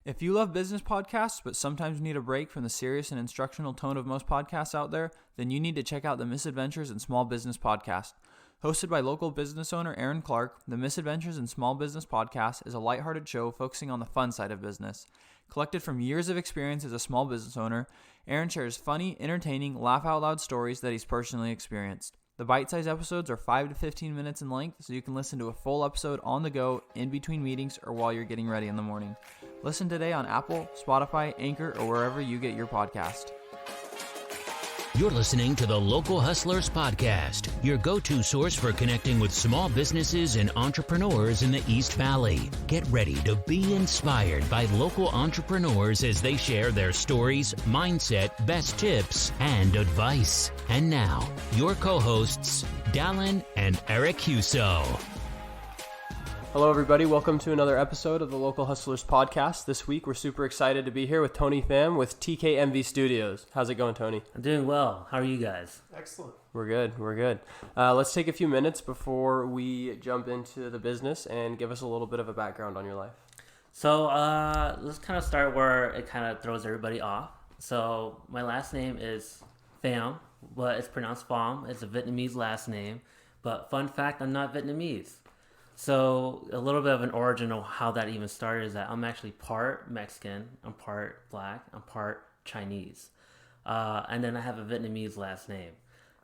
If you love business podcasts but sometimes need a break from the serious and instructional tone of most podcasts out there, then you need to check out the Misadventures in Small Business podcast. Hosted by local business owner Aaron Clark, the Misadventures in Small Business podcast is a lighthearted show focusing on the fun side of business. Collected from years of experience as a small business owner, Aaron shares funny, entertaining, laugh-out-loud stories that he's personally experienced. The bite-sized episodes are 5 to 15 minutes in length, so you can listen to a full episode on the go, in between meetings, or while you're getting ready in the morning. Listen today on Apple, Spotify, Anchor, or wherever you get your podcast. You're listening to the Local Hustlers Podcast, your go-to source for connecting with small businesses and entrepreneurs in the East Valley. Get ready to be inspired by local entrepreneurs as they share their stories, mindset, best tips, and advice. And now, your co-hosts, Dallin and Eric Huso. Hello, everybody. Welcome to another episode of the Local Hustlers Podcast. This week, we're super excited to be here with Tony Pham with TKMV Studios. How's it going, Tony? I'm doing well. How are you guys? Excellent. We're good. Let's take a few minutes before we jump into the business and give us a little bit of a background on your life. So let's kind of start where it kind of throws everybody off. So my last name is Pham, but it's pronounced Pham. It's a Vietnamese last name. But fun fact, I'm not Vietnamese. So a little bit of an origin of how that even started is that I'm actually part Mexican, I'm part black, I'm part Chinese. And then I have a Vietnamese last name.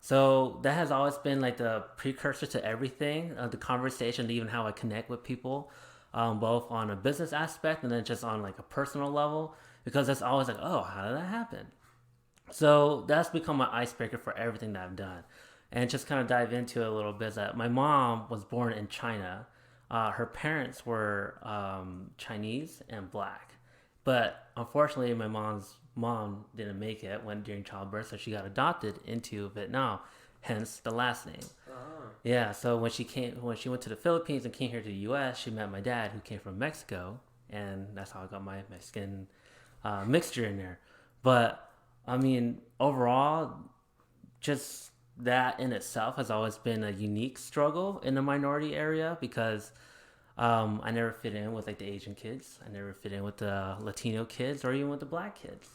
So that has always been like the precursor to everything, the conversation, even how I connect with people, both on a business aspect and then just on like a personal level, because it's always like, oh, how did that happen? So that's become my icebreaker for everything that I've done. And just kind of dive into it a little bit, that my mom was born in China. Her parents were Chinese and black. But unfortunately, my mom's mom didn't make it during childbirth, so she got adopted into Vietnam, hence the last name. Yeah, so when she went to the Philippines and came here to the U.S., she met my dad, who came from Mexico, and that's how I got my Mexican mixture in there. But, I mean, overall, just that in itself has always been a unique struggle in the minority area, because I never fit in with like the Asian kids. I never fit in with the Latino kids or even with the black kids.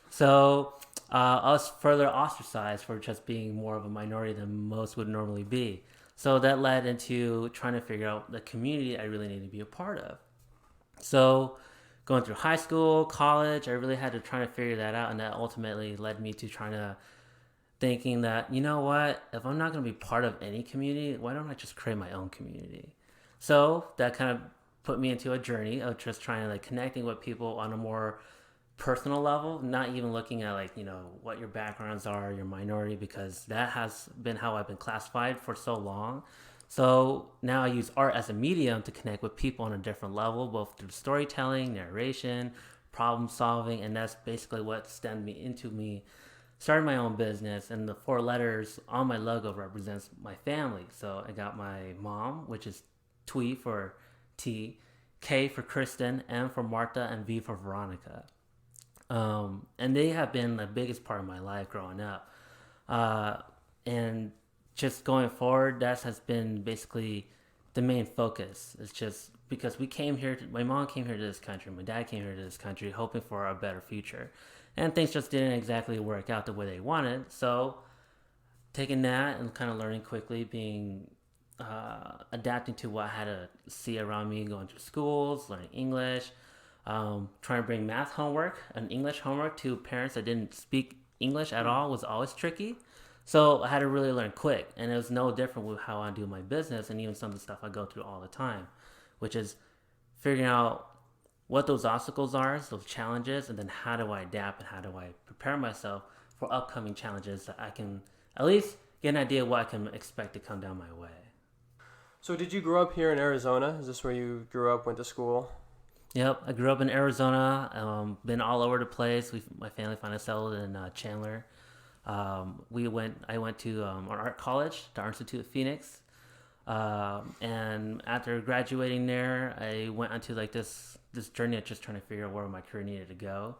So I was further ostracized for just being more of a minority than most would normally be. So that led into trying to figure out the community I really need to be a part of. So going through high school, college, I really had to try to figure that out, and that ultimately led me to thinking that, you know what, if I'm not going to be part of any community, why don't I just create my own community? So that kind of put me into a journey of just trying to like connecting with people on a more personal level, not even looking at like, you know, what your backgrounds are, your minority, because that has been how I've been classified for so long. So now I use art as a medium to connect with people on a different level, both through storytelling, narration, problem solving, and that's basically what stemmed me into started my own business. And the 4 letters on my logo represents my family. So I got my mom, which is Twee for T, K for Kristen, M for Martha, and V for Veronica. And they have been the biggest part of my life growing up. And just going forward, that has been basically the main focus. It's just because my mom came here to this country, my dad came here to this country, hoping for a better future. And things just didn't exactly work out the way they wanted. So taking that and kind of learning quickly, adapting to what I had to see around me, going to schools, learning English, trying to bring math homework and English homework to parents that didn't speak English at all was always tricky. So I had to really learn quick. And it was no different with how I do my business and even some of the stuff I go through all the time, which is figuring out what those obstacles are, those challenges, and then how do I adapt and how do I prepare myself for upcoming challenges that I can at least get an idea of what I can expect to come down my way. So did you grow up here in Arizona? Is this where you grew up, went to school? Yep, I grew up in Arizona, been all over the place. My family finally settled in Chandler. I went to an art college, the Art Institute of Phoenix. And after graduating there, I went onto like this journey of just trying to figure out where my career needed to go.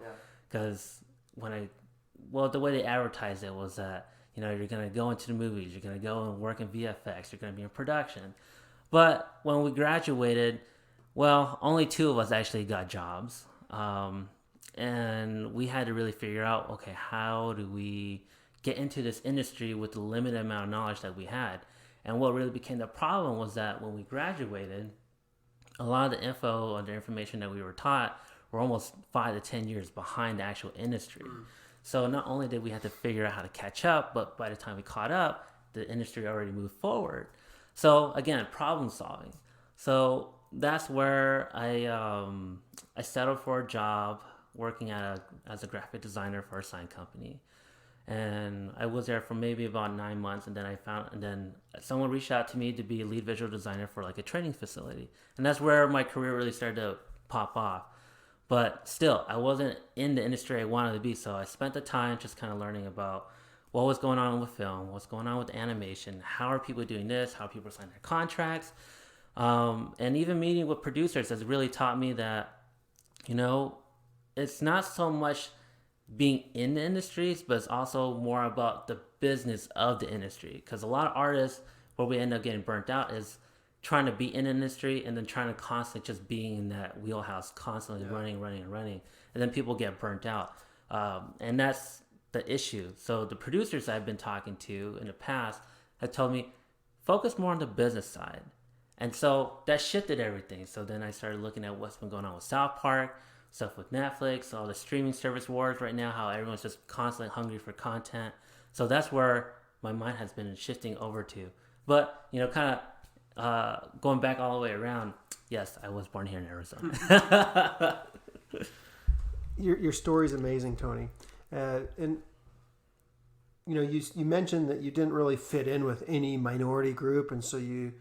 Because the way they advertised it was that, you know, you're going to go into the movies, you're going to go and work in VFX, you're going to be in production. But when we graduated, well, only 2 of us actually got jobs. And we had to really figure out, okay, how do we get into this industry with the limited amount of knowledge that we had? And what really became the problem was that when we graduated, a lot of the info or the information that we were taught were almost 5 to 10 years behind the actual industry. So not only did we have to figure out how to catch up, but by the time we caught up, the industry already moved forward. So again, problem solving. So that's where I settled for a job working as a graphic designer for a sign company. And I was there for maybe about 9 months, and then someone reached out to me to be a lead visual designer for like a training facility. And that's where my career really started to pop off. But still, I wasn't in the industry I wanted to be, so I spent the time just kind of learning about what was going on with film, what's going on with animation, how are people doing this, how people sign their contracts, and even meeting with producers has really taught me that, it's not so much being in the industries, but it's also more about the business of the industry. Because a lot of artists, where we end up getting burnt out is trying to be in the industry and then trying to constantly just being in that wheelhouse, constantly running. And then people get burnt out. And that's the issue. So the producers I've been talking to in the past have told me, focus more on the business side. And so that shifted everything. So then I started looking at what's been going on with South Park, stuff with Netflix, all the streaming service wars right now, how everyone's just constantly hungry for content. So that's where my mind has been shifting over to. But, going back all the way around, yes, I was born here in Arizona. Your story's amazing, Tony. And you mentioned that you didn't really fit in with any minority group, and so you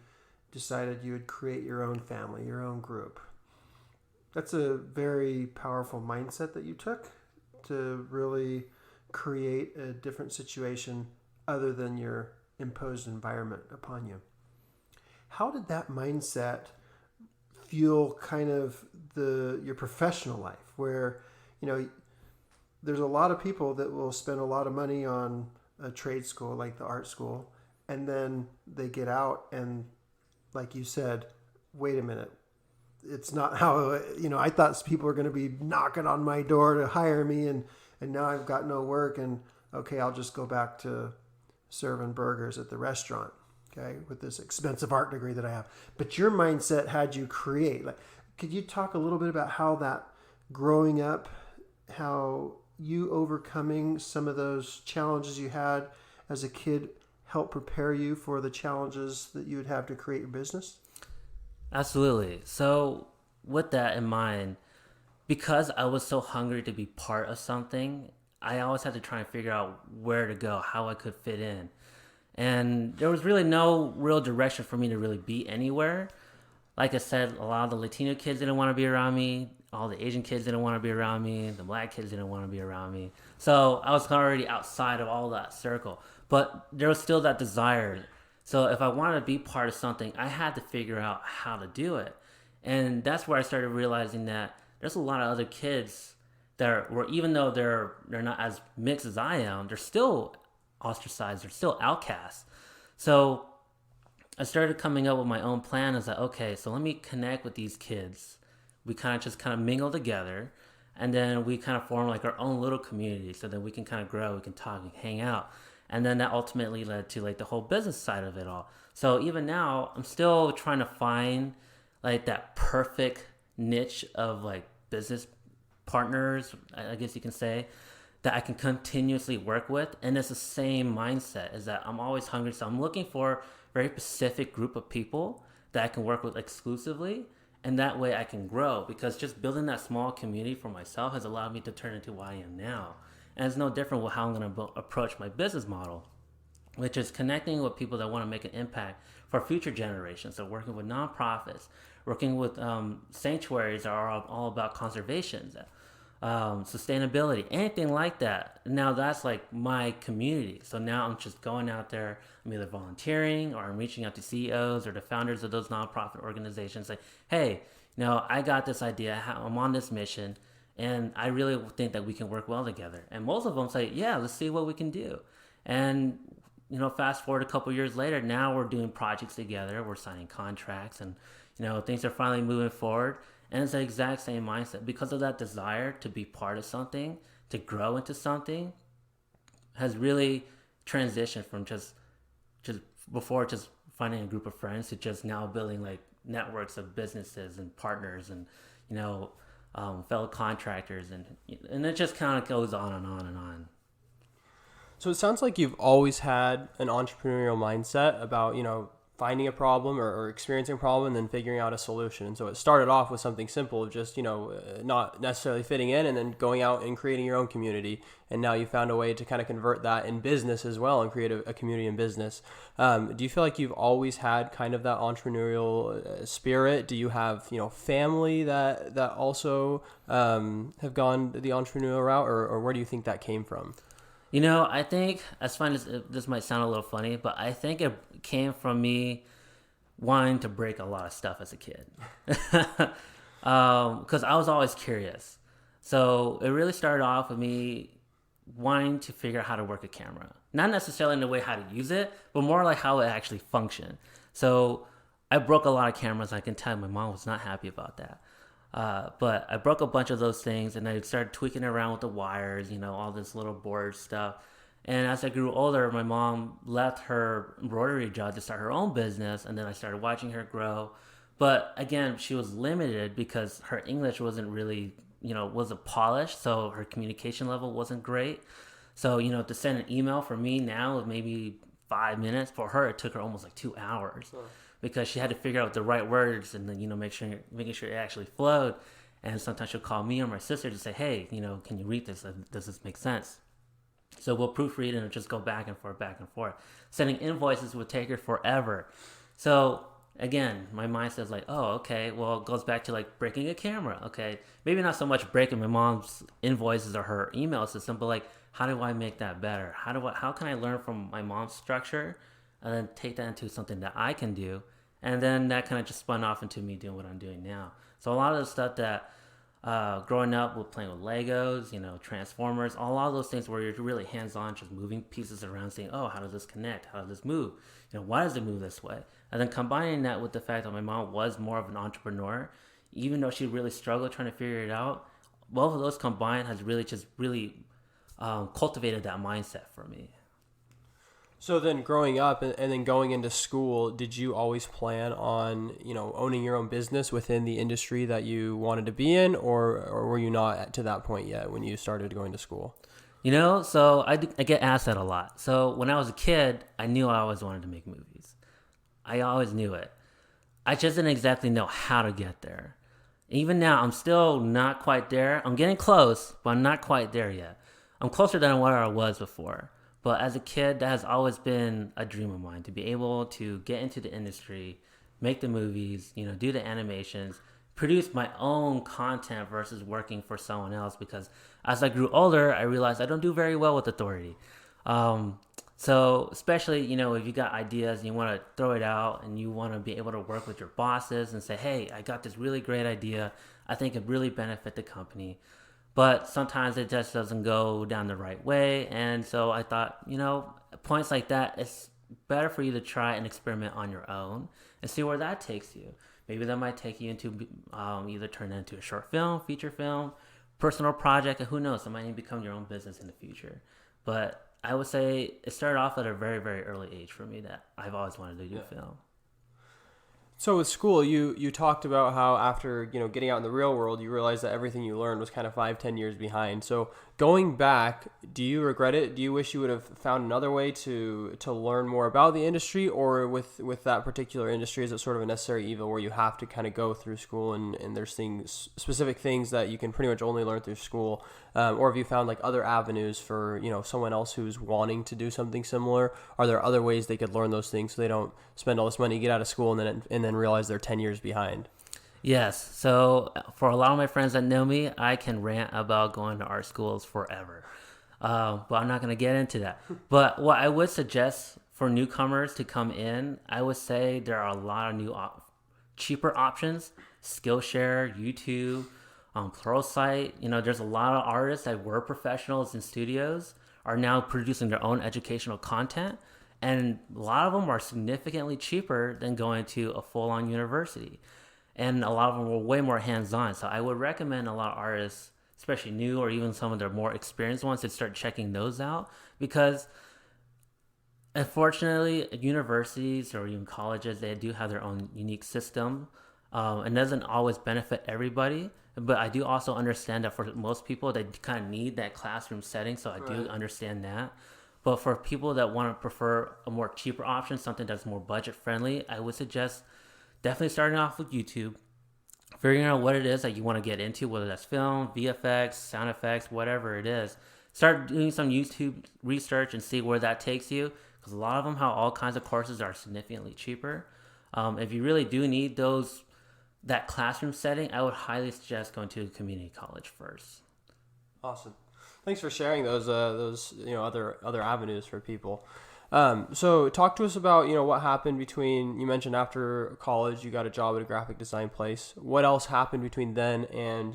decided you would create your own family, your own group. That's a very powerful mindset that you took to really create a different situation other than your imposed environment upon you. How did that mindset fuel kind of your professional life, where there's a lot of people that will spend a lot of money on a trade school like the art school, and then they get out and, like you said, wait a minute, it's not how, I thought people were going to be knocking on my door to hire me, and now I've got no work, and okay, I'll just go back to serving burgers at the restaurant, okay, with this expensive art degree that I have. But your mindset had you create. Could you talk a little bit about how that growing up, how you overcoming some of those challenges you had as a kid helped prepare you for the challenges that you would have to create your business? Absolutely. So with that in mind, because I was so hungry to be part of something, I always had to try and figure out where to go, how I could fit in. And there was really no real direction for me to really be anywhere. Like I said, a lot of the Latino kids didn't want to be around me. All the Asian kids didn't want to be around me. The Black kids didn't want to be around me. So I was already outside of all that circle. But there was still that desire. So if I wanted to be part of something, I had to figure out how to do it. And that's where I started realizing that there's a lot of other kids that were, even though they're not as mixed as I am, they're still ostracized, they're still outcasts. So I started coming up with my own plan. I was like, okay, so let me connect with these kids. We kind of mingle together, and then we kind of form like our own little community, so that we can kind of grow, we can talk, we can hang out. And then that ultimately led to like the whole business side of it all. So even now, I'm still trying to find like that perfect niche of like business partners, I guess you can say, that I can continuously work with. And it's the same mindset, is that I'm always hungry. So I'm looking for a very specific group of people that I can work with exclusively. And that way I can grow, because just building that small community for myself has allowed me to turn into who I am now. And it's no different with how I'm going to approach my business model, which is connecting with people that want to make an impact for future generations. So working with nonprofits, working with sanctuaries that are all about conservation, sustainability, anything like that. Now that's like my community. So now I'm just going out there, I'm either volunteering or I'm reaching out to CEOs or the founders of those nonprofit organizations, like, hey, I got this idea, I'm on this mission, and I really think that we can work well together. And most of them say, yeah, let's see what we can do. And, fast forward a couple years later, now we're doing projects together, we're signing contracts, and, things are finally moving forward. And it's the exact same mindset. Because of that desire to be part of something, to grow into something, has really transitioned from just before just finding a group of friends to just now building like networks of businesses and partners and, fellow contractors. And it just kind of goes on and on and on. So it sounds like you've always had an entrepreneurial mindset about, finding a problem or experiencing a problem and then figuring out a solution. And so it started off with something simple of just, not necessarily fitting in and then going out and creating your own community. And now you found a way to kind of convert that in business as well and create a community in business. Do you feel like you've always had kind of that entrepreneurial spirit? Do you have, family that also have gone the entrepreneurial route, or where do you think that came from? I think, as fun as this might sound a little funny, but I think it came from me wanting to break a lot of stuff as a kid. Because I was always curious. So it really started off with me wanting to figure out how to work a camera. Not necessarily in the way how to use it, but more like how it actually functioned. So I broke a lot of cameras. I can tell my mom was not happy about that. But I broke a bunch of those things and I started tweaking around with the wires, all this little board stuff. And as I grew older, my mom left her embroidery job to start her own business. And then I started watching her grow. But again, she was limited because her English wasn't really, wasn't polished. So her communication level wasn't great. So, to send an email for me now was maybe 5 minutes. For her, it took her almost like 2 hours. Sure. Because she had to figure out the right words and then, making sure it actually flowed. And sometimes she'll call me or my sister to say, hey, can you read this? Does this make sense? So we'll proofread and it'll just go back and forth. Sending invoices would take her forever. So again, my mindset is like, oh, okay, well, it goes back to like breaking a camera. Okay, maybe not so much breaking my mom's invoices or her email system, but like, how do I make that better? How can I learn from my mom's structure and then take that into something that I can do? And then that kind of just spun off into me doing what I'm doing now. So a lot of the stuff that growing up with playing with Legos, Transformers, a lot of those things where you're really hands-on, just moving pieces around, saying, oh, how does this connect? How does this move? Why does it move this way? And then combining that with the fact that my mom was more of an entrepreneur, even though she really struggled trying to figure it out, both of those combined has really cultivated that mindset for me. So then growing up and then going into school, did you always plan on, owning your own business within the industry that you wanted to be in, or were you not to that point yet when you started going to school? So I get asked that a lot. So when I was a kid, I knew I always wanted to make movies. I always knew it. I just didn't exactly know how to get there. Even now, I'm still not quite there. I'm getting close, but I'm not quite there yet. I'm closer than where I was before. But as a kid, that has always been a dream of mine, to be able to get into the industry, make the movies, do the animations, produce my own content versus working for someone else. Because as I grew older, I realized I don't do very well with authority. So especially, if you got ideas and you want to throw it out and you want to be able to work with your bosses and say, hey, I got this really great idea. I think it really benefit the company. But sometimes it just doesn't go down the right way. And so I thought, points like that, it's better for you to try and experiment on your own and see where that takes you. Maybe that might take you into either turn it into a short film, feature film, personal project, and who knows, it might even become your own business in the future. But I would say it started off at a very, very early age for me that I've always wanted to do film. So with school, you talked about how after, getting out in the real world, you realized that everything you learned was kind of 5-10 years behind. So going back, do you regret it? Do you wish you would have found another way to learn more about the industry, or with that particular industry, is it sort of a necessary evil where you have to kind of go through school and there's specific things that you can pretty much only learn through school? Or have you found like other avenues for, someone else who's wanting to do something similar? Are there other ways they could learn those things so they don't spend all this money, get out of school, and then realize they're 10 years behind? Yes. So for a lot of my friends that know me, I can rant about going to art schools forever. But I'm not going to get into that. But what I would suggest for newcomers to come in, I would say there are a lot of new cheaper options. Skillshare, YouTube, Pluralsight. There's a lot of artists that were professionals in studios are now producing their own educational content. And a lot of them are significantly cheaper than going to a full-on university. and a lot of them were way more hands-on. So I would recommend a lot of artists, especially new or even some of their more experienced ones, to start checking those out, because unfortunately universities or even colleges, they do have their own unique system, and doesn't always benefit everybody. But I do also understand that for most people, they kind of need that classroom setting, so I do understand that. But for people that want to prefer a more cheaper option, something that's more budget friendly, I would suggest definitely starting off with YouTube, figuring out what it is that you want to get into, whether that's film, VFX, sound effects, whatever it is. Start doing some YouTube research and see where that takes you, because a lot of them have all kinds of courses that are significantly cheaper. If you really do need that classroom setting, I would highly suggest going to a community college first. Awesome. Thanks for sharing those other avenues for people. So talk to us about, what happened between, you mentioned after college, you got a job at a graphic design place. What else happened between then and,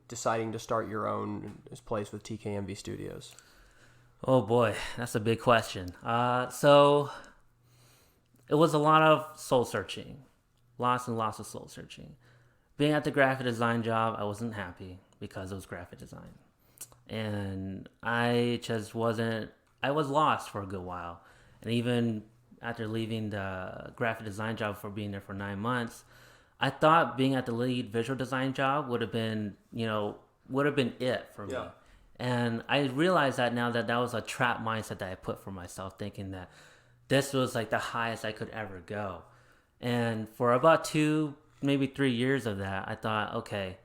deciding to start your own place with TKMV Studios? Oh boy, that's a big question. So it was a lot of soul searching, lots and lots of soul searching. Being at the graphic design job, I wasn't happy because it was graphic design. And I was lost for a good while. And even after leaving the graphic design job for being there for 9 months, I thought being at the lead visual design job would have been it for me. And I realized that now that was a trap mindset that I put for myself, thinking that this was like the highest I could ever go. And for about 2, maybe 3 years of that, I thought, okay,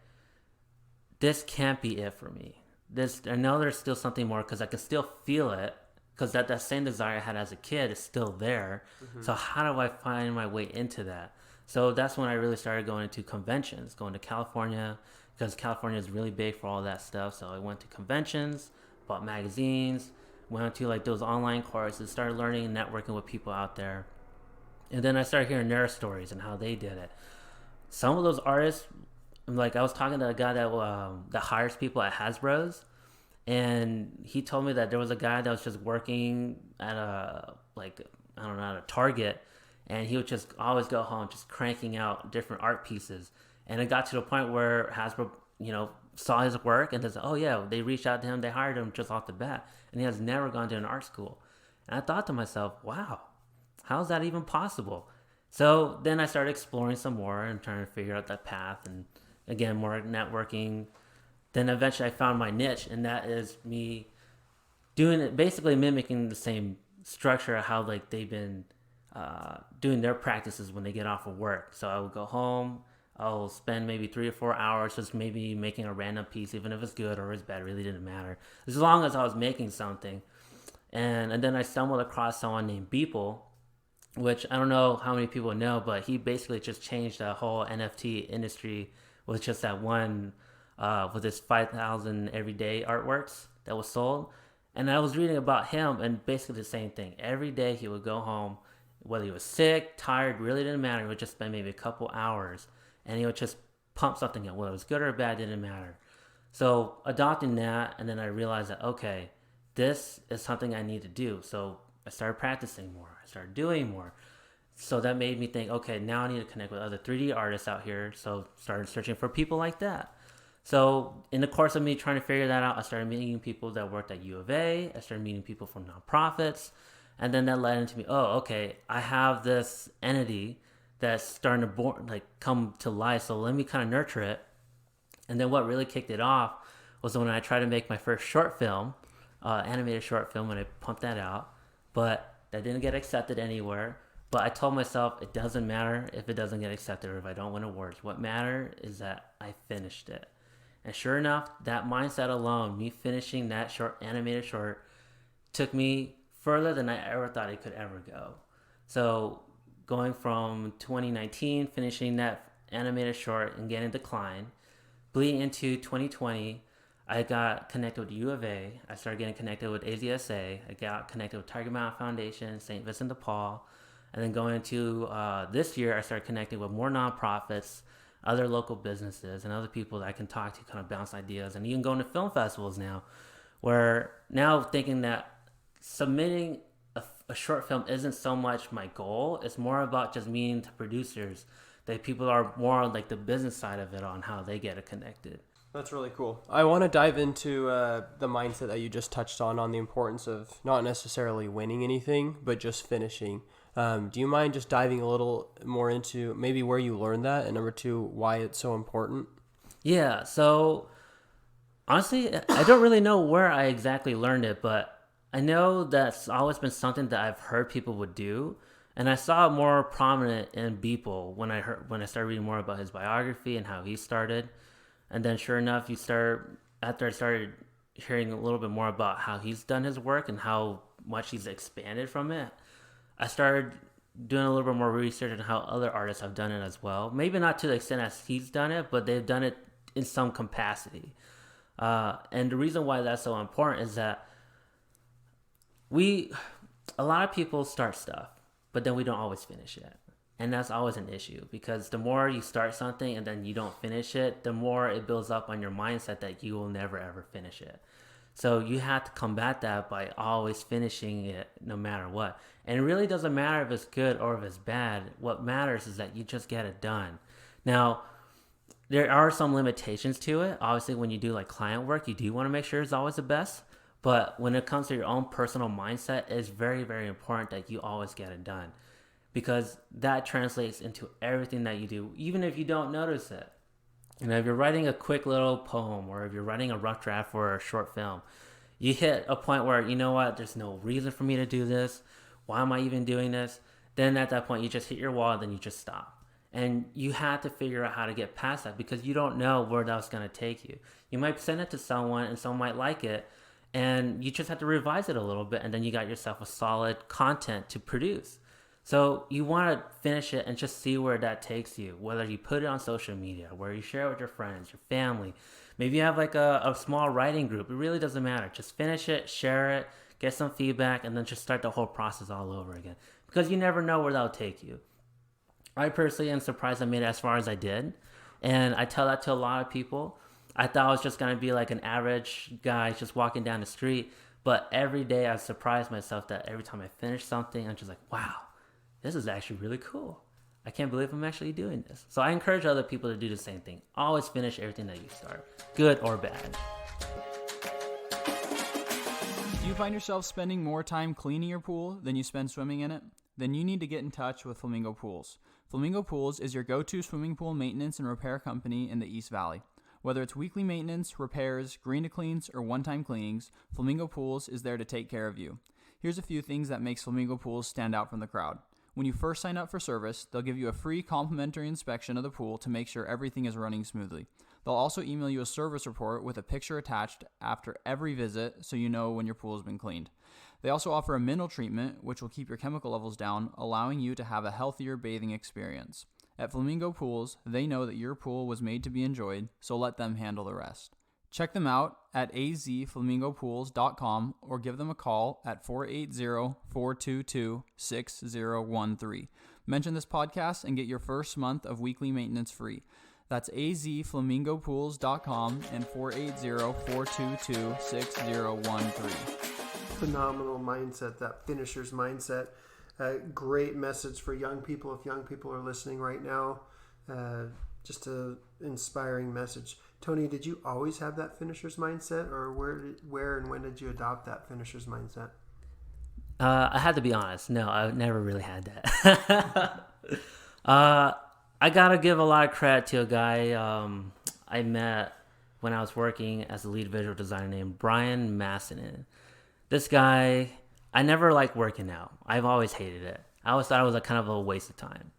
this can't be it for me. I know there's still something more, because I can still feel it, because that same desire I had as a kid is still there. Mm-hmm. So how do I find my way into that? So that's when I really started going into conventions, going to California, because California is really big for all that stuff. So I went to conventions, bought magazines, went to like those online courses, started learning and networking with people out there. And then I started hearing their stories and how they did it. Some of those artists, like I was talking to a guy that hires people at Hasbro's, and he told me that there was a guy that was just working at a Target, and he would just always go home just cranking out different art pieces. And it got to the point where Hasbro, saw his work and said, oh yeah, they reached out to him, they hired him just off the bat, and he has never gone to an art school. And I thought to myself, wow, how's that even possible? So then I started exploring some more and trying to figure out that path, and again, more networking. Then eventually I found my niche, and that is me doing it, basically mimicking the same structure of how like they've been doing their practices when they get off of work. So I would go home, I'll spend maybe 3 or 4 hours just maybe making a random piece, even if it's good or it's bad, it really didn't matter. As long as I was making something. And then I stumbled across someone named Beeple, which I don't know how many people know, but he basically just changed the whole NFT industry with just that one, with his 5,000 everyday artworks that was sold. And I was reading about him, and basically the same thing. Every day he would go home, whether he was sick, tired, really didn't matter. He would just spend maybe a couple hours, and he would just pump something out. Whether it was good or bad, didn't matter. So adopting that, and then I realized that, okay, this is something I need to do. So I started practicing more. I started doing more. So that made me think, okay, now I need to connect with other 3D artists out here. So started searching for people like that. So in the course of me trying to figure that out, I started meeting people that worked at U of A. I started meeting people from nonprofits. And then that led into me, oh, okay, I have this entity that's starting to come to life. So let me kind of nurture it. And then what really kicked it off was when I tried to make my first short film, animated short film, when I pumped that out. But that didn't get accepted anywhere. But I told myself it doesn't matter if it doesn't get accepted or if I don't win awards. What matters is that I finished it. And sure enough, that mindset alone, me finishing that animated short, took me further than I ever thought it could ever go. So going from 2019, finishing that animated short and getting declined, bleeding into 2020, I got connected with U of A. I started getting connected with AZSA. I got connected with Tiger Mountain Foundation, St. Vincent de Paul. And then going into this year, I started connecting with more nonprofits, other local businesses, and other people that I can talk to, kind of bounce ideas, and even going to film festivals now, where now thinking that submitting a short film isn't so much my goal. It's more about just meeting the producers that people are more on like the business side of it on how they get it connected. That's really cool. I want to dive into the mindset that you just touched on the importance of not necessarily winning anything, but just finishing. Do you mind just diving a little more into maybe where you learned that, and number two, why it's so important? Yeah, so honestly, I don't really know where I exactly learned it, but I know that's always been something that I've heard people would do. And I saw it more prominent in Beeple when I started reading more about his biography and how he started. And then sure enough, after I started hearing a little bit more about how he's done his work and how much he's expanded from it, I started doing a little bit more research on how other artists have done it as well. Maybe not to the extent as he's done it, but they've done it in some capacity. And the reason why that's so important is that a lot of people start stuff, but then we don't always finish it. And that's always an issue, because the more you start something and then you don't finish it, the more it builds up on your mindset that you will never ever finish it. So you have to combat that by always finishing it no matter what. And it really doesn't matter if it's good or if it's bad. What matters is that you just get it done. Now, there are some limitations to it. Obviously, when you do like client work, you do want to make sure it's always the best. But when it comes to your own personal mindset, it's very, very important that you always get it done, because that translates into everything that you do, even if you don't notice it. If you're writing a quick little poem, or if you're writing a rough draft for a short film, you hit a point where, you know what, there's no reason for me to do this. Why am I even doing this? Then at that point, you just hit your wall, and then you just stop. And you have to figure out how to get past that, because you don't know where that's going to take you. You might send it to someone and someone might like it, and you just have to revise it a little bit, and then you got yourself a solid content to produce. So you want to finish it and just see where that takes you, whether you put it on social media, where you share it with your friends, your family. Maybe you have like a small writing group. It really doesn't matter. Just finish it, share it, get some feedback, and then just start the whole process all over again, because you never know where that'll take you. I personally am surprised I made it as far as I did, and I tell that to a lot of people. I thought I was just going to be like an average guy just walking down the street, but every day I surprise myself that every time I finish something, I'm just like, wow, this is actually really cool. I can't believe I'm actually doing this. So I encourage other people to do the same thing. Always finish everything that you start, good or bad. Do you find yourself spending more time cleaning your pool than you spend swimming in it? Then you need to get in touch with Flamingo Pools. Flamingo Pools is your go-to swimming pool maintenance and repair company in the East Valley. Whether it's weekly maintenance, repairs, green to cleans, or one-time cleanings, Flamingo Pools is there to take care of you. Here's a few things that makes Flamingo Pools stand out from the crowd. When you first sign up for service, they'll give you a free complimentary inspection of the pool to make sure everything is running smoothly. They'll also email you a service report with a picture attached after every visit, so you know when your pool has been cleaned. They also offer a mineral treatment, which will keep your chemical levels down, allowing you to have a healthier bathing experience. At Flamingo Pools, they know that your pool was made to be enjoyed, so let them handle the rest. Check them out at azflamingopools.com or give them a call at 480-422-6013. Mention this podcast and get your first month of weekly maintenance free. That's azflamingopools.com and 480-422-6013. Phenomenal mindset, that finisher's mindset. Great message for young people, if young people are listening right now. Just an inspiring message. Tony, did you always have that finisher's mindset, or where and when did you adopt that finisher's mindset? I had to be honest. No, I never really had that. I gotta give a lot of credit to a guy I met when I was working as a lead visual designer named Brian Massenin. This guy, I never liked working out. I've always hated it. I always thought it was a kind of a waste of time.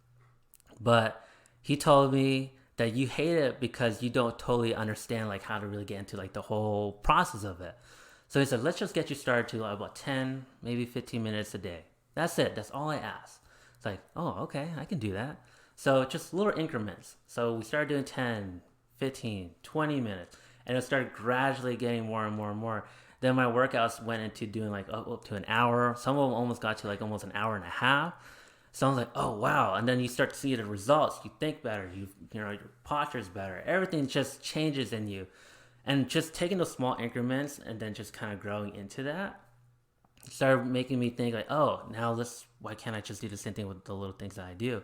But he told me that you hate it because you don't totally understand like how to really get into like the whole process of it. So he said, let's just get you started to about 10, maybe 15 minutes a day. That's it. That's all I ask. It's like, oh, okay, I can do that. So just little increments. So we started doing 10, 15, 20 minutes, and it started gradually getting more and more and more. Then my workouts went into doing like up to an hour. Some of them almost got to like almost an hour and a half. So I was like, oh, wow. And then you start to see the results. You think better. You know, your posture is better. Everything just changes in you. And just taking those small increments and then just kind of growing into that started making me think like, oh, now why can't I just do the same thing with the little things that I do?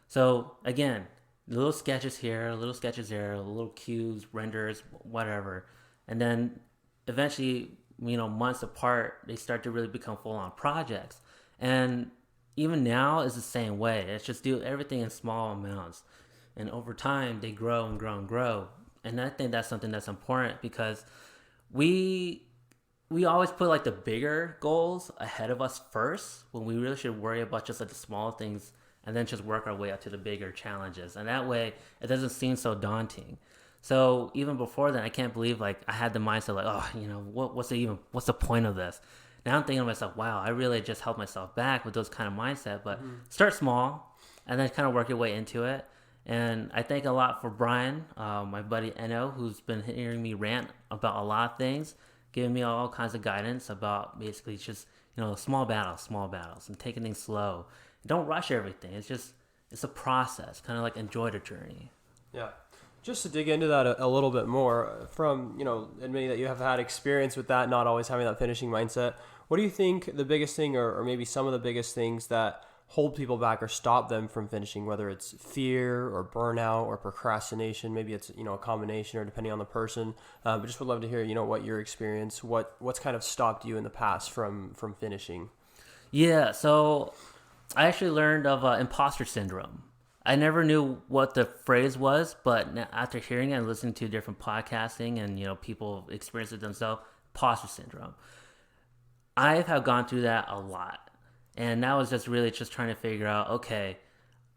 So again, little sketches here, little sketches there, little cues, renders, whatever. And then eventually, months apart, they start to really become full-on projects. And even now is the same way. It's just do everything in small amounts. And over time, they grow and grow and grow. And I think that's something that's important because we always put like the bigger goals ahead of us first when we really should worry about just like the small things and then just work our way up to the bigger challenges. And that way, it doesn't seem so daunting. So even before then, I can't believe like I had the mindset like, what's the point of this? Now I'm thinking to myself, wow, I really just held myself back with those kind of mindset. But start small and then kind of work your way into it. And I thank a lot for Brian, my buddy Eno, who's been hearing me rant about a lot of things, giving me all kinds of guidance about basically just, small battles, and taking things slow. Don't rush everything. It's a process, kind of like enjoy the journey. Yeah. Just to dig into that a little bit more, from, admitting that you have had experience with that, not always having that finishing mindset, what do you think the biggest thing or maybe some of the biggest things that hold people back or stop them from finishing, whether it's fear or burnout or procrastination? Maybe it's, a combination or depending on the person. But just would love to hear, what your experience, what's kind of stopped you in the past from finishing? Yeah, so I actually learned of imposter syndrome. I never knew what the phrase was, but after hearing it and listening to different podcasting and, people experience it themselves, imposter syndrome. I have gone through that a lot. And that was just really just trying to figure out, okay,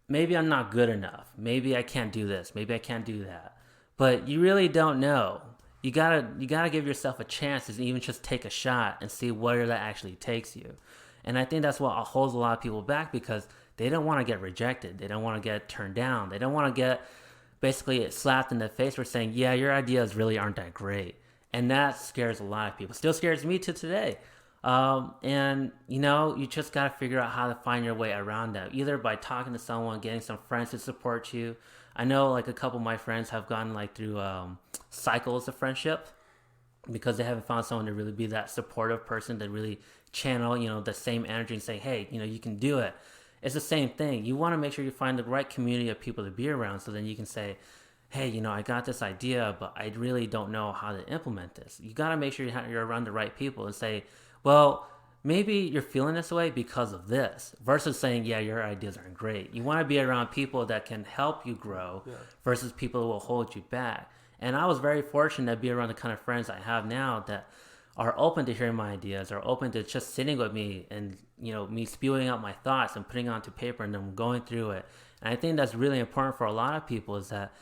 maybe I'm not good enough. Maybe I can't do this. Maybe I can't do that. But you really don't know. You gotta give yourself a chance to even just take a shot and see where that actually takes you. And I think that's what holds a lot of people back because they don't want to get rejected. They don't want to get turned down. They don't want to get basically slapped in the face for saying, yeah, your ideas really aren't that great. And that scares a lot of people. Still scares me to today. And you just got to figure out how to find your way around that, either by talking to someone, getting some friends to support you. I know like a couple of my friends have gone like through cycles of friendship because they haven't found someone to really be that supportive person to really channel, the same energy and say, hey, you can do it. It's the same thing. You want to make sure you find the right community of people to be around so then you can say, hey, I got this idea, but I really don't know how to implement this. You got to make sure you're around the right people and say, well, maybe you're feeling this way because of this, versus saying, yeah, your ideas aren't great. You want to be around people that can help you grow versus people who will hold you back. And I was very fortunate to be around the kind of friends I have now that are open to hearing my ideas, are open to just sitting with me and, me spewing out my thoughts and putting it onto paper and then going through it. And I think that's really important for a lot of people is that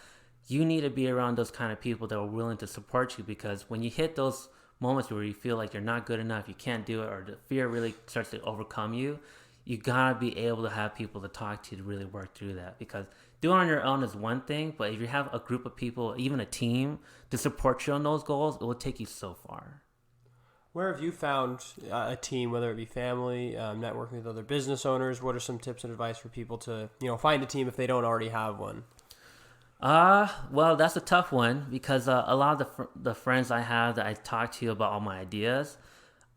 you need to be around those kind of people that are willing to support you, because when you hit those moments where you feel like you're not good enough, you can't do it, or the fear really starts to overcome you, you gotta be able to have people to talk to really work through that. Because doing it on your own is one thing, but if you have a group of people, even a team, to support you on those goals, it will take you so far. Where have you found a team, whether it be family, networking with other business owners? What are some tips and advice for people to, find a team if they don't already have one? Well, that's a tough one because a lot of the friends I have that I talk to about all my ideas,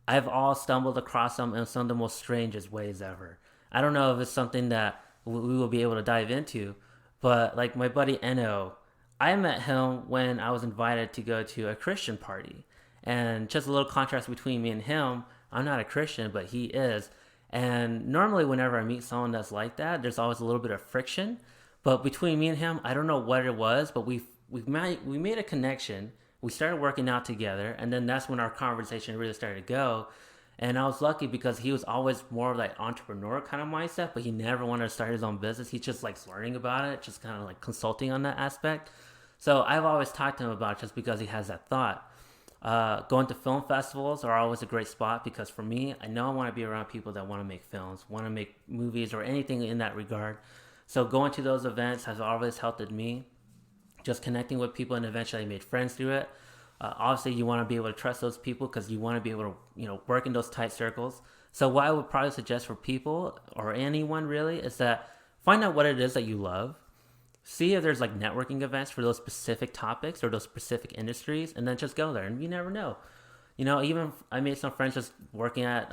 I've all stumbled across them in some of the most strangest ways ever. I don't know if it's something that we will be able to dive into, but like my buddy Eno, I met him when I was invited to go to a Christian party. And just a little contrast between me and him, I'm not a Christian, but he is. And normally whenever I meet someone that's like that, there's always a little bit of friction. But between me and him, I don't know what it was, but we made a connection. We started working out together, and then that's when our conversation really started to go. And I was lucky because he was always more of like entrepreneur kind of mindset, but he never wanted to start his own business. He just likes learning about it, just kind of like consulting on that aspect. So I've always talked to him about it just because he has that thought. Going to film festivals are always a great spot because for me, I know I want to be around people that want to make films, want to make movies or anything in that regard. So going to those events has always helped me, just connecting with people, and eventually I made friends through it. Obviously, you want to be able to trust those people because you want to be able to, work in those tight circles. So what I would probably suggest for people or anyone really is that find out what it is that you love. See if there's like networking events for those specific topics or those specific industries, and then just go there. And you never know. Even I made some friends just working at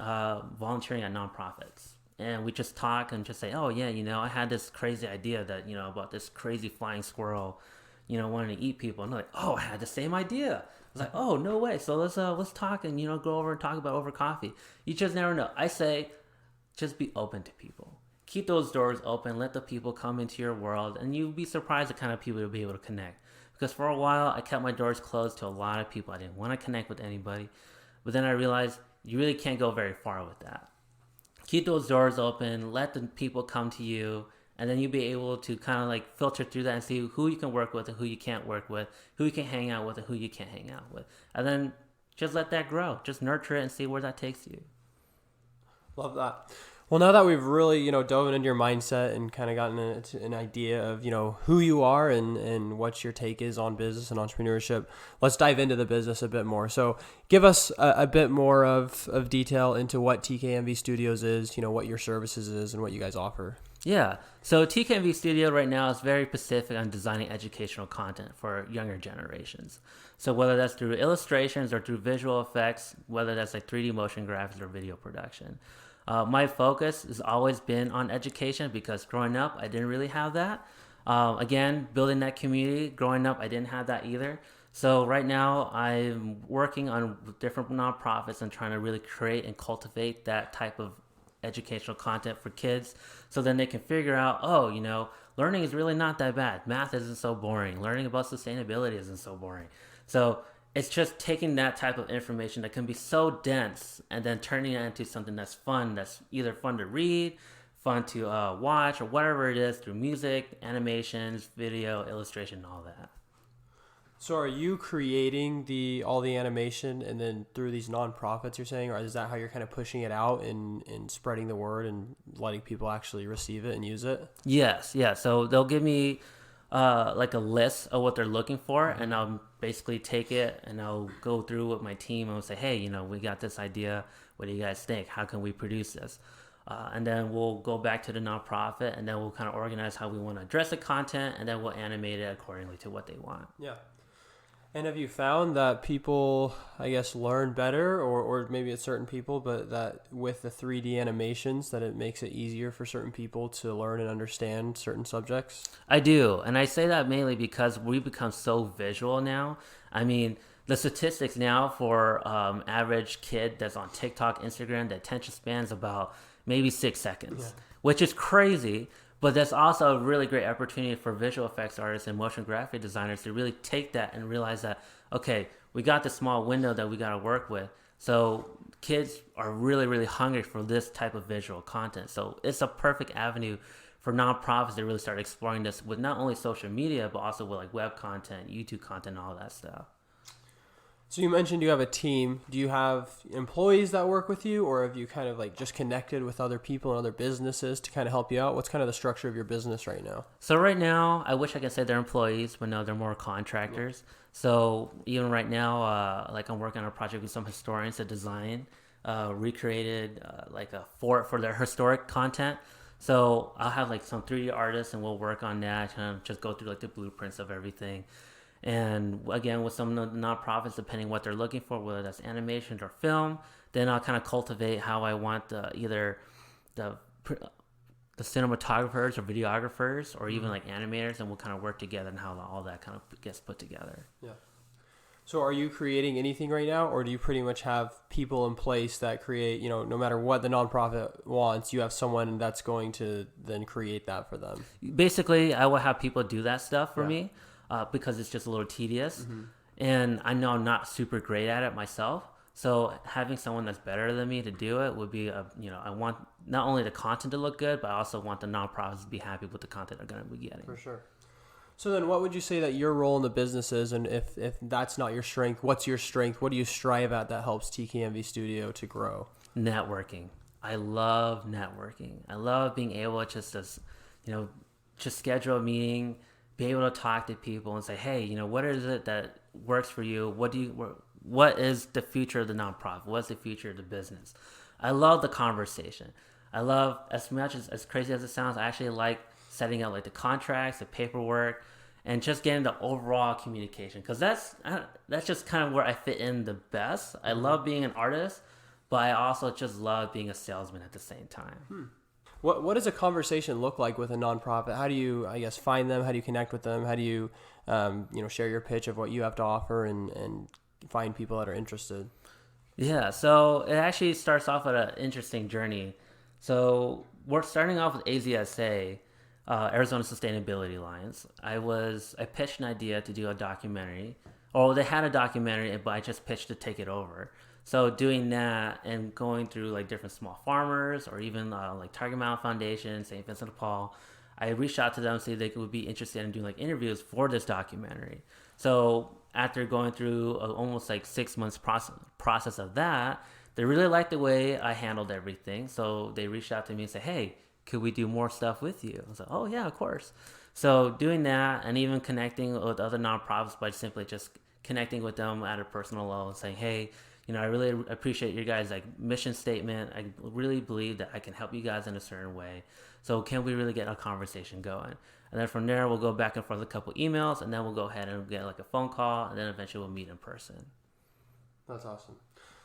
volunteering at nonprofits. and we just talk and just say, oh yeah, I had this crazy idea that, about this crazy flying squirrel, wanting to eat people. And they're like, oh, I had the same idea. I was like, oh, no way. So let's talk and, go over and talk about over coffee. You just never know. I say, just be open to people. Keep those doors open. Let the people come into your world, and you'll be surprised the kind of people you'll be able to connect. Because for a while, I kept my doors closed to a lot of people. I didn't want to connect with anybody. But then I realized you really can't go very far with that. Keep those doors open. Let the people come to you. And then you'll be able to kind of like filter through that and see who you can work with and who you can't work with, who you can hang out with and who you can't hang out with. And then just let that grow. Just nurture it and see where that takes you. Love that. Well, now that we've really, dove into your mindset and kind of gotten an idea of, who you are and what your take is on business and entrepreneurship, let's dive into the business a bit more. So give us a bit more of detail into what TKMV Studios is, what your services is and what you guys offer. Yeah. So TKMV Studio right now is very specific on designing educational content for younger generations. So whether that's through illustrations or through visual effects, whether that's like 3D motion graphics or video production. My focus has always been on education because growing up, I didn't really have that. Again, building that community, growing up, I didn't have that either. So right now I'm working on different nonprofits and trying to really create and cultivate that type of educational content for kids so then they can figure out, learning is really not that bad. Math isn't so boring. Learning about sustainability isn't so boring. So it's just taking that type of information that can be so dense and then turning it into something that's fun, that's either fun to read, fun to watch, or whatever it is through music, animations, video, illustration, all that. So are you creating all the animation and then through these nonprofits you're saying, or is that how you're kind of pushing it out and spreading the word and letting people actually receive it and use it? Yes, yeah. So they'll give me like a list of what they're looking for, and I'll basically take it and I'll go through with my team and we'll say, hey, we got this idea. What do you guys think? How can we produce this? And then we'll go back to the nonprofit and then we'll kind of organize how we want to address the content, and then we'll animate it accordingly to what they want. Yeah. And have you found that people, I guess, learn better, or maybe it's certain people, but that with the 3D animations that it makes it easier for certain people to learn and understand certain subjects? I do. And I say that mainly because we've become so visual now. I mean, the statistics now for average kid that's on TikTok, Instagram, the attention span's about maybe 6 seconds, which is crazy. But that's also a really great opportunity for visual effects artists and motion graphic designers to really take that and realize that, okay, we got this small window that we got to work with. So kids are really, really hungry for this type of visual content. So it's a perfect avenue for nonprofits to really start exploring this with not only social media, but also with like web content, YouTube content, all that stuff. So you mentioned you have a team. Do you have employees that work with you, or have you kind of like just connected with other people and other businesses to kind of help you out? What's kind of the structure of your business right now? So right now, I wish I could say they're employees, but no, they're more contractors. Yeah. So even right now, like I'm working on a project with some historians to design, recreated like a fort for their historic content. So I'll have like some 3D artists and we'll work on that and just go through like the blueprints of everything. And again, with some of the nonprofits, depending what they're looking for, whether that's animation or film, then I'll kind of cultivate how I want either the cinematographers or videographers or even like animators, and we'll kind of work together and how all that kind of gets put together. Yeah. So are you creating anything right now, or do you pretty much have people in place that create, no matter what the nonprofit wants, you have someone that's going to then create that for them? Basically, I will have people do that stuff for me. Because it's just a little tedious, and I know I'm not super great at it myself. So having someone that's better than me to do it would be, I want not only the content to look good, but I also want the nonprofits to be happy with the content they're going to be getting. For sure. So then what would you say that your role in the business is? And if that's not your strength, what's your strength? What do you strive at that helps TKMV Studio to grow? Networking. I love networking. I love being able to just schedule a meeting, be able to talk to people and say, hey, what is it that works for you? What is the future of the nonprofit? What's the future of the business? I love the conversation. I love, as much as crazy as it sounds, I actually like setting up like the contracts, the paperwork, and just getting the overall communication. Because that's just kind of where I fit in the best. I love being an artist, but I also just love being a salesman at the same time. What does a conversation look like with a nonprofit? How do you, I guess, find them? How do you connect with them? How do you, share your pitch of what you have to offer and find people that are interested? Yeah, so it actually starts off at an interesting journey. So we're starting off with AZSA, Arizona Sustainability Alliance. I pitched an idea to do a documentary. Or they had a documentary, but I just pitched to take it over. So doing that and going through like different small farmers or even like Target Mountain Foundation, St. Vincent de Paul, I reached out to them to see if they would be interested in doing like interviews for this documentary. So after going through almost like 6 months process of that, they really liked the way I handled everything. So they reached out to me and said, hey, could we do more stuff with you? I was like, oh yeah, of course. So doing that and even connecting with other nonprofits by simply just connecting with them at a personal level and saying, hey, I really appreciate your guys' like mission statement. I really believe that I can help you guys in a certain way. So can we really get a conversation going? And then from there, we'll go back and forth a couple emails, and then we'll go ahead and get like a phone call, and then eventually we'll meet in person. That's awesome.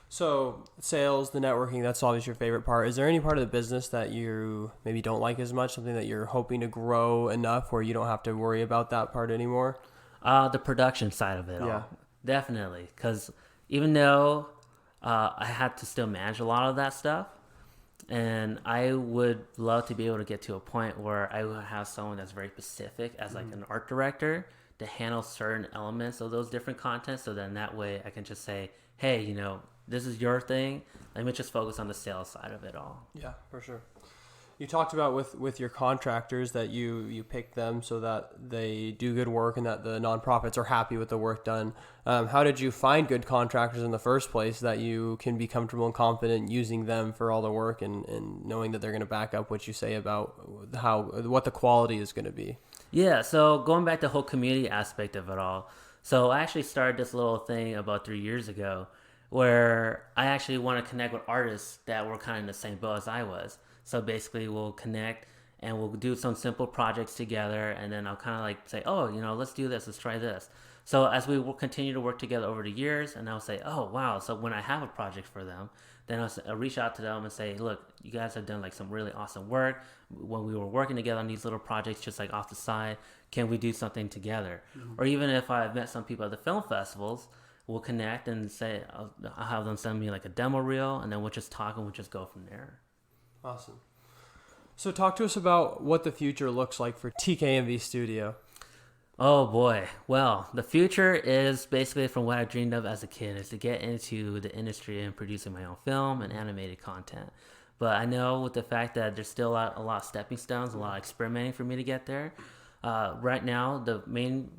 So sales, the networking, that's always your favorite part. Is there any part of the business that you maybe don't like as much, something that you're hoping to grow enough where you don't have to worry about that part anymore? The production side of it all. Definitely. Because even though I had to still manage a lot of that stuff, and I would love to be able to get to a point where I would have someone that's very specific as like an art director to handle certain elements of those different contents. So then that way I can just say, hey, this is your thing. Let me just focus on the sales side of it all. Yeah, for sure. You talked about with your contractors that you pick them so that they do good work and that the nonprofits are happy with the work done. How did you find good contractors in the first place that you can be comfortable and confident using them for all the work and knowing that they're going to back up what you say about what the quality is going to be? Yeah, so going back to the whole community aspect of it all. So I actually started this little thing about 3 years ago where I actually want to connect with artists that were kind of in the same boat as I was. So basically we'll connect and we'll do some simple projects together, and then I'll kind of like say, oh, let's do this, let's try this. So as we will continue to work together over the years, and I'll say, oh, wow. So when I have a project for them, then I'll reach out to them and say, look, you guys have done like some really awesome work. When we were working together on these little projects, just like off the side, can we do something together? Mm-hmm. Or even if I've met some people at the film festivals, we'll connect and say, I'll have them send me like a demo reel, and then we'll just talk and we'll just go from there. Awesome. So talk to us about what the future looks like for TKMV Studio. Oh boy. Well, the future is basically from what I dreamed of as a kid, is to get into the industry and producing my own film and animated content. But I know with the fact that there's still a lot of stepping stones, a lot of experimenting for me to get there. Right now, the main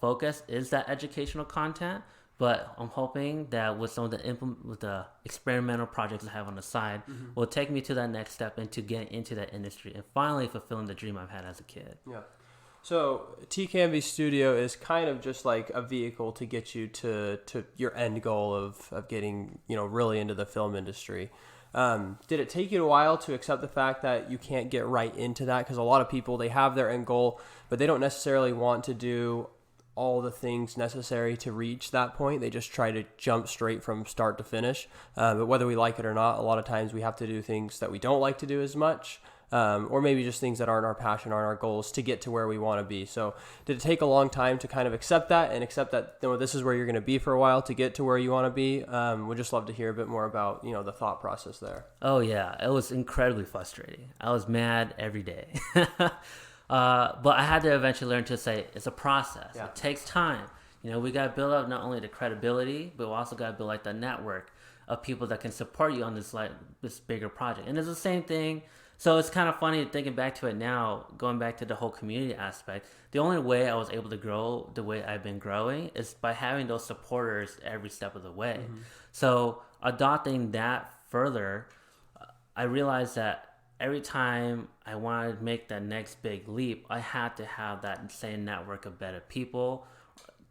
focus is that educational content. But I'm hoping that with some of the experimental projects I have on the side, will take me to that next step and to get into that industry and finally fulfilling the dream I've had as a kid. Yeah. So TKMV Studio is kind of just like a vehicle to get you to your end goal of getting really into the film industry. Did it take you a while to accept the fact that you can't get right into that? Because a lot of people, they have their end goal, but they don't necessarily want to do all the things necessary to reach that point. They just try to jump straight from start to finish. But whether we like it or not, a lot of times we have to do things that we don't like to do as much, or maybe just things that aren't our passion, aren't our goals to get to where we want to be. So did it take a long time to kind of accept that this is where you're going to be for a while to get to where you want to be? We'd just love to hear a bit more about, the thought process there. Oh yeah, it was incredibly frustrating. I was mad every day. But I had to eventually learn to say it's a process. Yeah. It takes time. We got to build up not only the credibility, but we also got to build like the network of people that can support you on this bigger project. And it's the same thing. So it's kind of funny thinking back to it now, going back to the whole community aspect. The only way I was able to grow the way I've been growing is by having those supporters every step of the way. Mm-hmm. So adopting that further, I realized that every time I wanted to make that next big leap, I had to have that same network of better people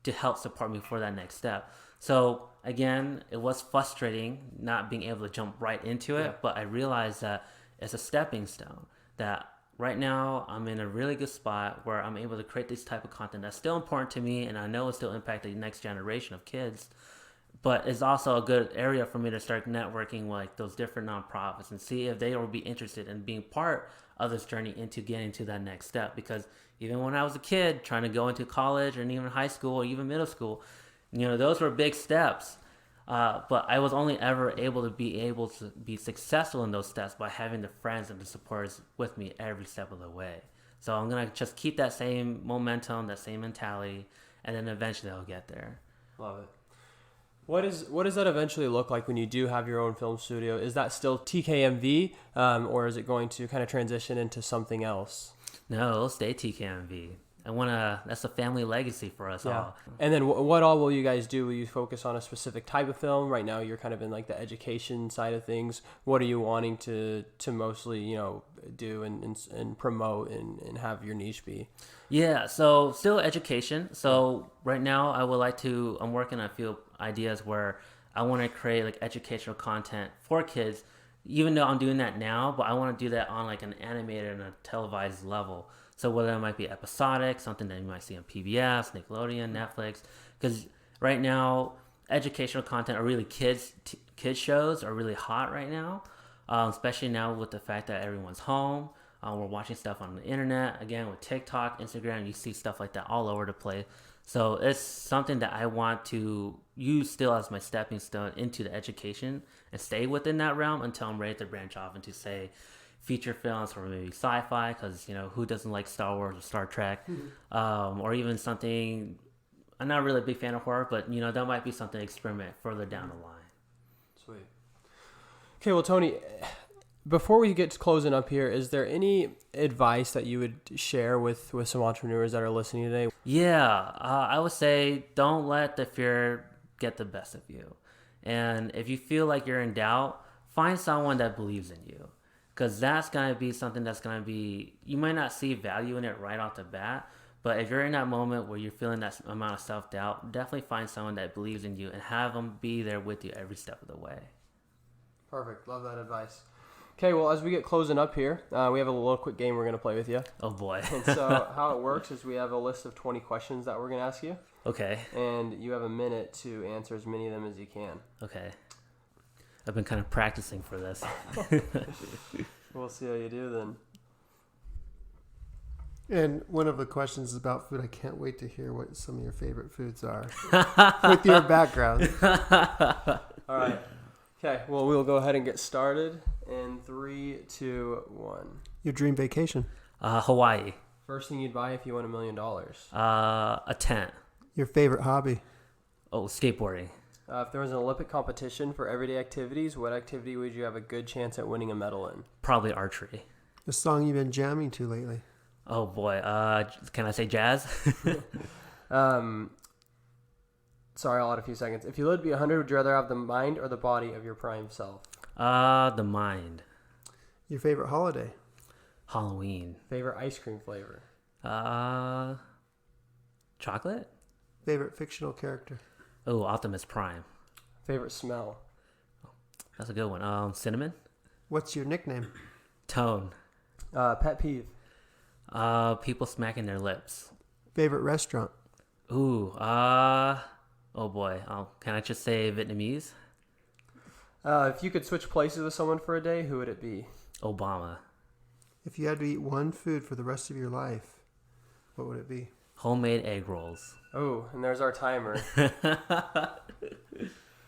to help support me for that next step. So again, it was frustrating not being able to jump right into it, but I realized that it's a stepping stone, that right now I'm in a really good spot where I'm able to create this type of content that's still important to me, and I know it'll still impact the next generation of kids. but it's also a good area for me to start networking with like those different nonprofits and see if they will be interested in being part of this journey into getting to that next step. Because even when I was a kid trying to go into college and even high school or even middle school, those were big steps. But I was only ever able to be successful in those steps by having the friends and the supporters with me every step of the way. So I'm going to just keep that same momentum, that same mentality, and then eventually I'll get there. Love it. What does that eventually look like when you do have your own film studio? Is that still TKMV, or is it going to kind of transition into something else? No, it'll stay TKMV. That's a family legacy for us all. And then what all will you guys do? Will you focus on a specific type of film? Right now you're kind of in like the education side of things. What are you wanting to mostly, do and promote and have your niche be? Yeah, so still education. So right now I'm working on a few ideas where I want to create like educational content for kids, even though I'm doing that now, but I want to do that on like an animated and a televised level. So whether it might be episodic, something that you might see on PBS, Nickelodeon, Netflix, because right now educational content or really kids shows are really hot right now, especially now with the fact that everyone's home. We're watching stuff on the internet, again with TikTok, Instagram, you see stuff like that all over the place. So it's something that I want to use still as my stepping stone into the education and stay within that realm until I'm ready to branch off into, say, feature films or maybe sci-fi, because who doesn't like Star Wars or Star Trek, or even something. I'm not really a big fan of horror, but that might be something to experiment further down the line. Sweet. Okay, well, Tony, before we get to closing up here, is there any advice that you would share with some entrepreneurs that are listening today? Yeah, I would say don't let the fear get the best of you, and if you feel like you're in doubt, find someone that believes in you. Because that's going to be something that's going to be, you might not see value in it right off the bat, but if you're in that moment where you're feeling that amount of self-doubt, definitely find someone that believes in you and have them be there with you every step of the way. Perfect. Love that advice. Okay, well, as we get closing up here, we have a little quick game we're going to play with you. Oh, boy. And so how it works is we have a list of 20 questions that we're going to ask you. Okay. And you have a minute to answer as many of them as you can. Okay. I've been kind of practicing for this. We'll see how you do then. And one of the questions is about food. I can't wait to hear what some of your favorite foods are with your background. All right. Okay, well, we'll go ahead and get started in 3, 2, 1. Your dream vacation. Hawaii. First thing you'd buy if you won $1 million. A tent. Your favorite hobby. Oh, skateboarding. If there was an Olympic competition for everyday activities, what activity would you have a good chance at winning a medal in? Probably archery. The song you've been jamming to lately. Oh boy, can I say jazz? Sorry, I'll add a few seconds. If you lived to be 100, would you rather have the mind or the body of your prime self? The mind. Your favorite holiday. Halloween. Favorite ice cream flavor? Chocolate. Favorite fictional character. Oh, Optimus Prime. Favorite smell? That's a good one. Cinnamon. What's your nickname? Tone. Pet peeve? People smacking their lips. Favorite restaurant. Ooh, oh boy. Can I just say Vietnamese? If you could switch places with someone for a day, who would it be? Obama. If you had to eat one food for the rest of your life, what would it be? Homemade egg rolls. Oh, and there's our timer.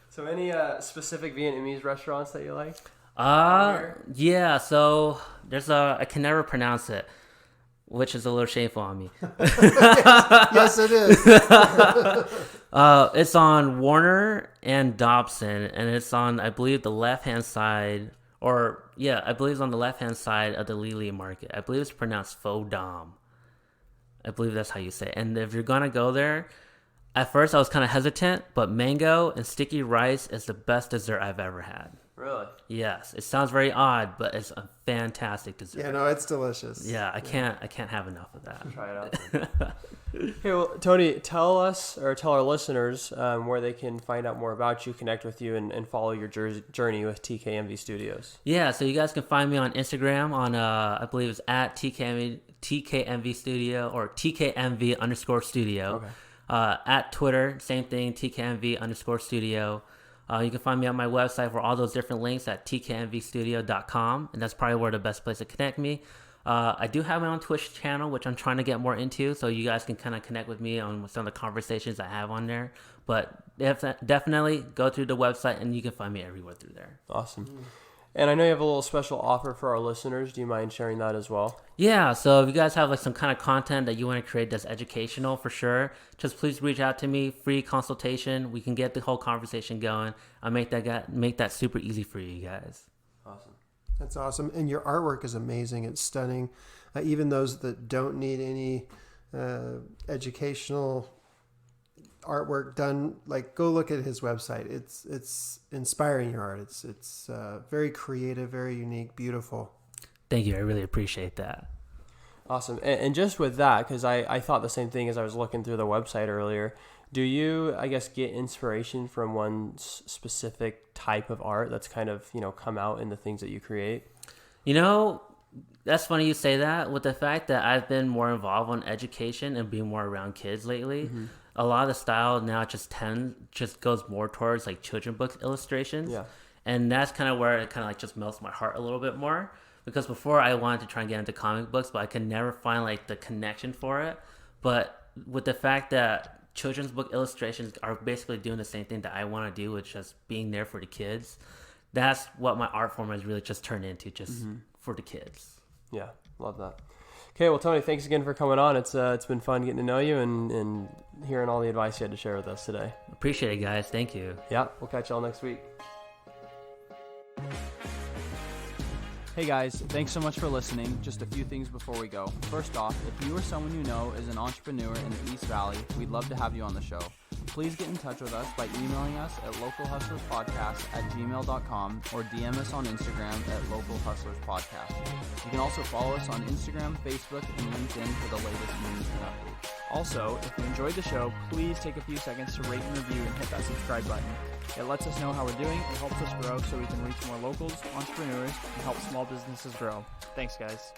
So any specific Vietnamese restaurants that you like? Yeah, so there's I can never pronounce it, which is a little shameful on me. Yes, it is. It's on Warner and Dobson, and it's on, I believe, the left-hand side, I believe it's on the left-hand side of the Lily Market. I believe it's pronounced Pho Dom. I believe that's how you say it. And if you're going to go there, at first I was kind of hesitant, but mango and sticky rice is the best dessert I've ever had. Really? Yes. It sounds very odd, but it's a fantastic dessert. Yeah, no, it's delicious. Yeah, I can't have enough of that. Try it out. Okay, well, Tony, tell us or tell our listeners where they can find out more about you, connect with you, and follow your journey with TKMV Studios. Yeah, so you guys can find me on Instagram on, I believe it's at TKMV Studio or TKMV_Studio. Okay. At Twitter, same thing, TKMV_studio. You can find me on my website for all those different links at tkmvstudio.com, and that's probably where the best place to connect me. I do have my own Twitch channel, which I'm trying to get more into, so you guys can kind of connect with me on some of the conversations I have on there. But definitely go through the website, and you can find me everywhere through there. Awesome. And I know you have a little special offer for our listeners. Do you mind sharing that as well? Yeah, so if you guys have like some kind of content that you want to create that's educational, for sure, just please reach out to me. Free consultation. We can get the whole conversation going. I'll make that super easy for you guys. Awesome. That's awesome. And your artwork is amazing. It's stunning. Even those that don't need any educational artwork done, like, go look at his website. It's inspiring, your art. It's very creative, very unique, beautiful. Thank you. I really appreciate that. Awesome. And just with that, because I thought the same thing as I was looking through the website earlier, do you, I guess, get inspiration from one specific type of art that's kind of, come out in the things that you create? That's funny you say that. With the fact that I've been more involved in education and being more around kids lately, a lot of the style now just goes more towards like children's book illustrations. Yeah. And that's kind of where it kind of like just melts my heart a little bit more. Because before I wanted to try and get into comic books, but I could never find like the connection for it. But with the fact that children's book illustrations are basically doing the same thing that I want to do, with just being there for the kids, that's what my art form has really just turned into, just for the kids. Yeah, love that. Okay, well, Tony, thanks again for coming on. It's been fun getting to know you and hearing all the advice you had to share with us today. Appreciate it, guys. Thank you. Yeah, we'll catch y'all next week. Hey guys, thanks so much for listening. Just a few things before we go. First off, if you or someone you know is an entrepreneur in the East Valley, we'd love to have you on the show. Please get in touch with us by emailing us at localhustlerspodcast@gmail.com or DM us on Instagram at localhustlerspodcast. You can also follow us on Instagram, Facebook, and LinkedIn for the latest news and updates. Also, if you enjoyed the show, please take a few seconds to rate and review and hit that subscribe button. It lets us know how we're doing, it helps us grow so we can reach more locals, entrepreneurs, and help small businesses grow. Thanks, guys.